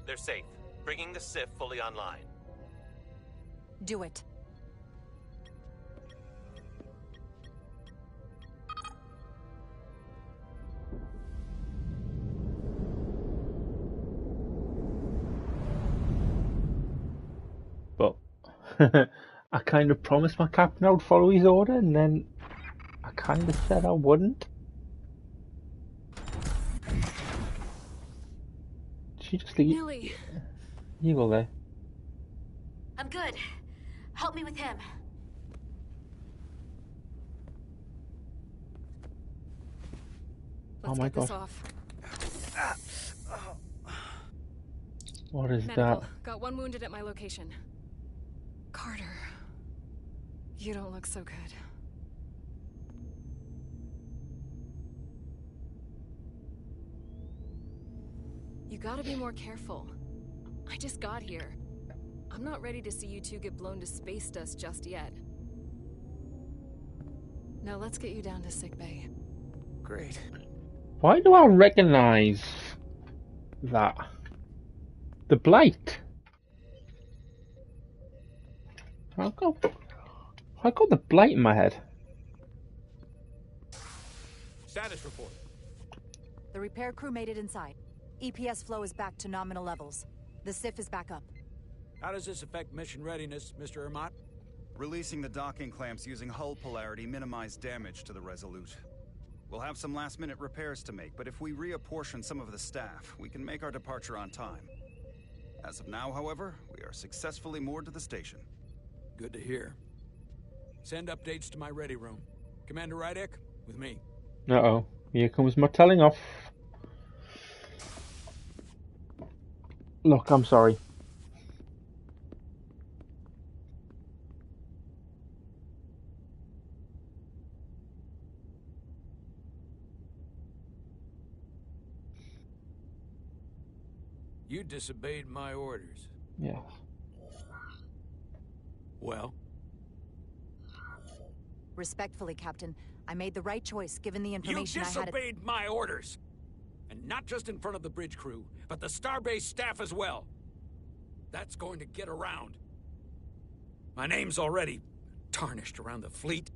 They're safe. Bringing the SIF fully online. Do it. But I kind of promised my captain I would follow his order, and then I kind of said I wouldn't. She just leave. Millie. You go there. I'm good. Help me with him. Oh Let's my get this God. off. What is Medical. that? Got one wounded at my location. Carter. You don't look so good. You gotta be more careful. I just got here. I'm not ready to see you two get blown to space dust just yet. Now let's get you down to sickbay. Great. Why do I recognize that? The blight. I got the blight in my head. Status report. The repair crew made it inside. EPS flow is back to nominal levels. The SIF is back up. How does this affect mission readiness, Mr. Ermot? Releasing the docking clamps using hull polarity minimized damage to the Resolute. We'll have some last-minute repairs to make, but if we reapportion some of the staff, we can make our departure on time. As of now, however, we are successfully moored to the station. Good to hear. Send updates to my ready room. Commander Rydek, with me. Uh-oh. Here comes my telling off. Look, I'm sorry. You disobeyed my orders. Yes. Well? Respectfully, Captain, I made the right choice given the information You I had. disobeyed my orders! And not just in front of the bridge crew, but the Starbase staff as well. That's going to get around. My name's already tarnished around the fleet.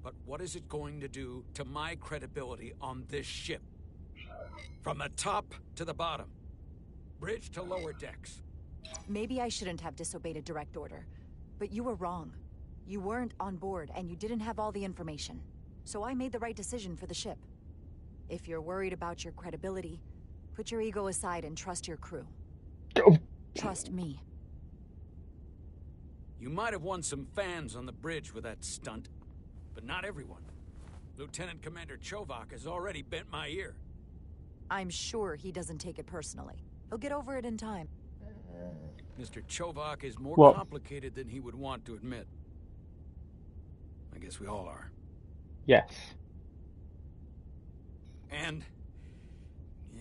But what is it going to do to my credibility on this ship? From the top to the bottom. Bridge to lower decks. Maybe I shouldn't have disobeyed a direct order, but you were wrong. You weren't on board, and you didn't have all the information. So I made the right decision for the ship. If you're worried about your credibility, put your ego aside and trust your crew. Trust me. You might have won some fans on the bridge with that stunt, but not everyone. Lieutenant Commander Chovak has already bent my ear. I'm sure he doesn't take it personally. He'll get over it in time. Mr. Chovak is more What? complicated than he would want to admit. I guess we all are. Yes. And,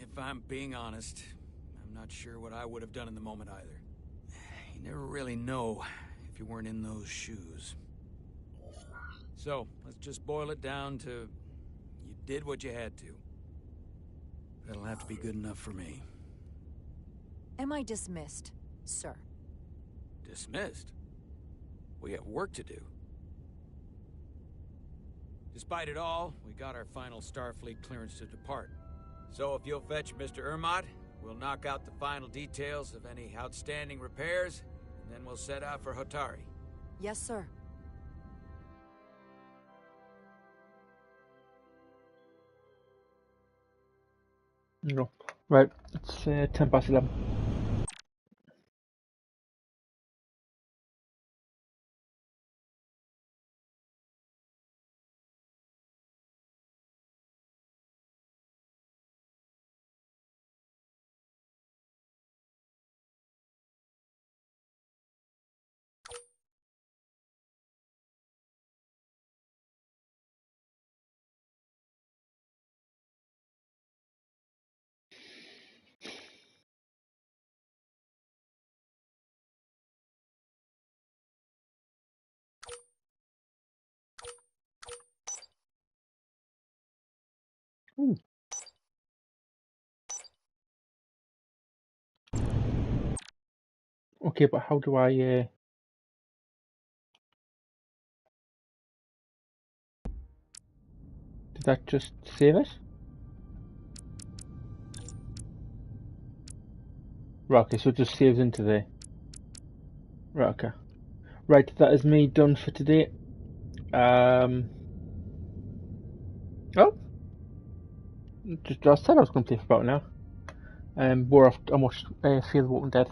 if I'm being honest, I'm not sure what I would have done in the moment either. You never really know if you weren't in those shoes. So, let's just boil it down to, you did what you had to. That'll have to be good enough for me. Am I dismissed, sir? Dismissed? We have work to do. Despite it all, we got our final Starfleet clearance to depart. So if you'll fetch Mr. Ermot, we'll knock out the final details of any outstanding repairs, and then we'll set out for Hotari. Yes, sir. No. Right. It's 10 past 11. Ooh. Okay, but how do I, did that just save it? Right, okay, so it just saves into there. Right, okay. Right, that is me done for today. Oh, just I said I was going to play for about an hour. We're off. I watched Fear the Walking Dead.